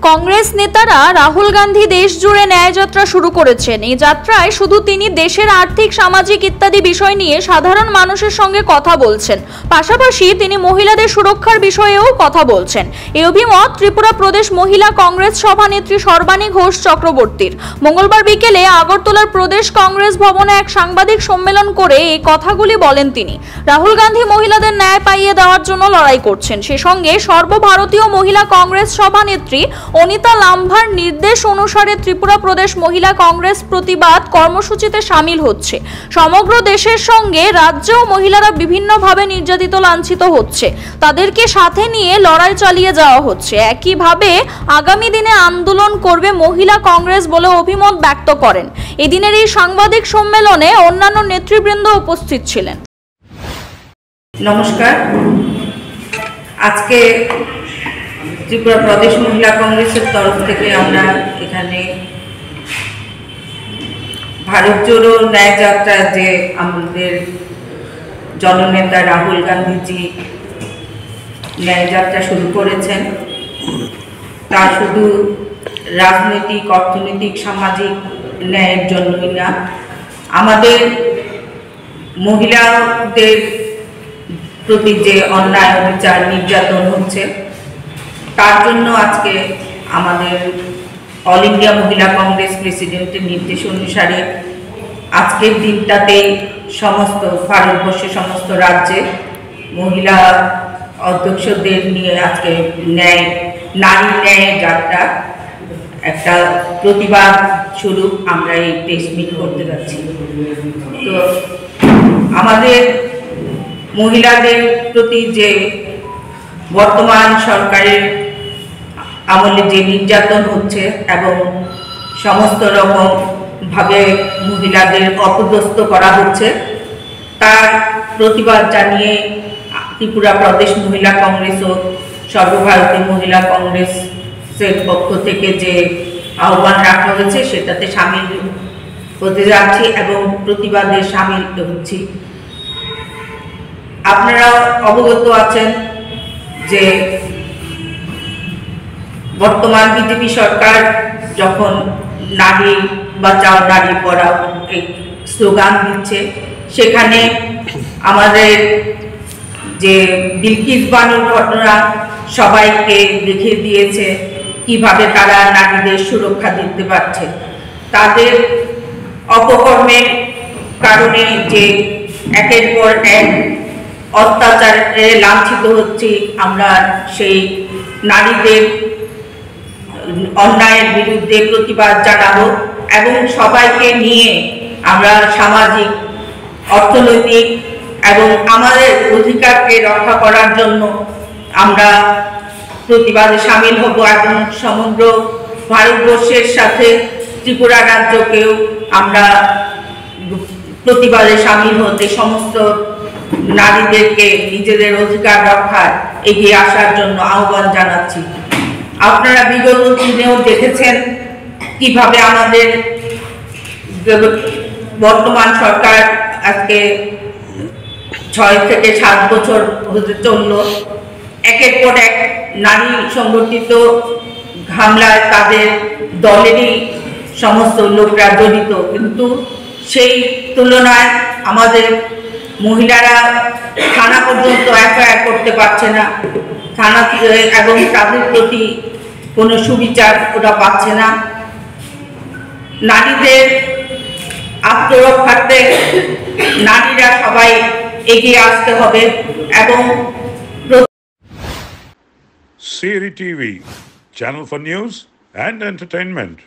কংগ্রেস নেতারা রাহুল গান্ধী দেশ জুড়ে ন্যায়যাত্রা শুরু করেছেন। এই যাত্রায় শুধু তিনি দেশের আর্থিক, সামাজিক ইত্যাদি বিষয় নিয়ে সাধারণ মানুষের সঙ্গে কথা বলছেন, পাশাপাশি তিনি মহিলাদের সুরক্ষার বিষয়েও কথা বলছেন। এই অভিমত ত্রিপুরা প্রদেশ মহিলা কংগ্রেস সভানেত্রী সর্বাণী ঘোষ চক্রবর্তীর। মঙ্গলবার বিকেলে আগরতলার প্রদেশ কংগ্রেস ভবনে এক সাংবাদিক সম্মেলন করে এই কথাগুলি বলেন তিনি। রাহুল গান্ধী মহিলাদের ন্যায় পাইয়ে দেওয়ার জন্য লড়াই করছেন। সে সঙ্গে সর্বভারতীয় মহিলা কংগ্রেস সভানেত্রী অনিতা লাম্ভার নির্দেশ অনুসারে ত্রিপুরা প্রদেশ মহিলা কংগ্রেস প্রতিবাদ কর্মসূচিতে সামিল হচ্ছে। সমগ্র দেশের সঙ্গে রাজ্যেও মহিলারা বিভিন্নভাবে নির্যাতিত, লাঞ্ছিত হচ্ছে, তাদেরকে সাথে নিয়ে লড়াই চালিয়ে যাওয়া হচ্ছে। একইভাবে আগামী দিনে আন্দোলন করবে মহিলা কংগ্রেস বলে অভিমত ব্যক্ত করেন। এদিনের এই সাংবাদিক সম্মেলনে অন্যান্য নেতৃবৃন্দ উপস্থিত ছিলেন। নমস্কার। আজকে ত্রিপুরা প্রদেশ মহিলা কংগ্রেসের তরফ থেকে আমরা এখানে ভারত জোড়ো ন্যায় যাত্রা যে আমাদের জননেতা রাহুল গান্ধীজি ন্যায় যাত্রা শুরু করেছেন, তা শুধু রাজনৈতিক, অর্থনৈতিক, সামাজিক ন্যায়ের জন্যই না, আমাদের মহিলাদের প্রতি যে অন্যায়, বিচার, নির্যাতন হচ্ছে তার জন্য আজকে আমাদের অল ইন্ডিয়া মহিলা কংগ্রেস প্রেসিডেন্টের নির্দেশ অনুসারে আজকের দিনটাতেই সমস্ত ভারতবর্ষের সমস্ত রাজ্যে মহিলা অধ্যক্ষদের নিয়ে আজকে নারী ন্যায় যাত্রা একটা প্রতিবাদ স্বরূপ আমরা এই প্রেস মিট করতে যাচ্ছি। তো আমাদের মহিলাদের প্রতি যে বর্তমান সরকারের আমলে যে নির্যাতন হচ্ছে এবং সমস্ত রকম ভাবে মহিলাদের অপদস্থ করা হচ্ছে, তার প্রতিবাদ জানিয়ে ত্রিপুরা প্রদেশ মহিলা কংগ্রেস ও সর্বভারতীয় মহিলা কংগ্রেসের পক্ষ থেকে যে আহ্বান রাখা হয়েছে সেটাতে সামিল হতে যাচ্ছি এবং প্রতিবাদে সামিল হচ্ছি। আপনারা অবগত আছেন যে বর্তমান বিজেপি সরকার যখন নারী বাঁচাও, নারী পড়াও এই স্লোগান দিচ্ছে, সেখানে আমাদের যে বিলকিস বানুর ঘটনা সবাইকে দেখিয়ে দিয়েছে কিভাবে তারা নারীদের সুরক্ষা দিতে পারছে। তাদের অপকর্মের কারণে যে একের পর এক অত্যাচারে লাঞ্ছিত হচ্ছে, আমরা সেই নারীদের অন্যায়ের বিরুদ্ধে প্রতিবাদ জানাবো এবং সবাইকে নিয়ে আমরা সামাজিক, অর্থনৈতিক এবং আমাদের অধিকারকে রক্ষা করার জন্য আমরা প্রতিবাদে সামিল হব এবং সমগ্র ভারতবর্ষের সাথে ত্রিপুরা রাজ্যকেও আমরা প্রতিবাদে সামিল হতে, সমস্ত নারীদেরকে নিজেদের অধিকার রক্ষায় এগিয়ে আসার জন্য আহ্বান জানাচ্ছি। আপনারা বিগত দিনেও দেখেছেন কিভাবে আমাদের বর্তমান সরকার আজকে 6 থেকে 7 বছর হতে চলল, একের পর এক নারী সংগঠিত হামলায় তাদের দলেরই সমস্ত লোকরা জড়িত, কিন্তু সেই তুলনায় আমাদের মহিলারা থানা পর্যন্ত এফআইআর করতে পারছে না, থানা এবং তাদের প্রতি কোনো সুবিচার ওরা পাচ্ছে না। নারীদের আত্মরক্ষার্থে নারীরা সবাই এগিয়ে আসতে হবে এবং CRI TV, channel for news and entertainment.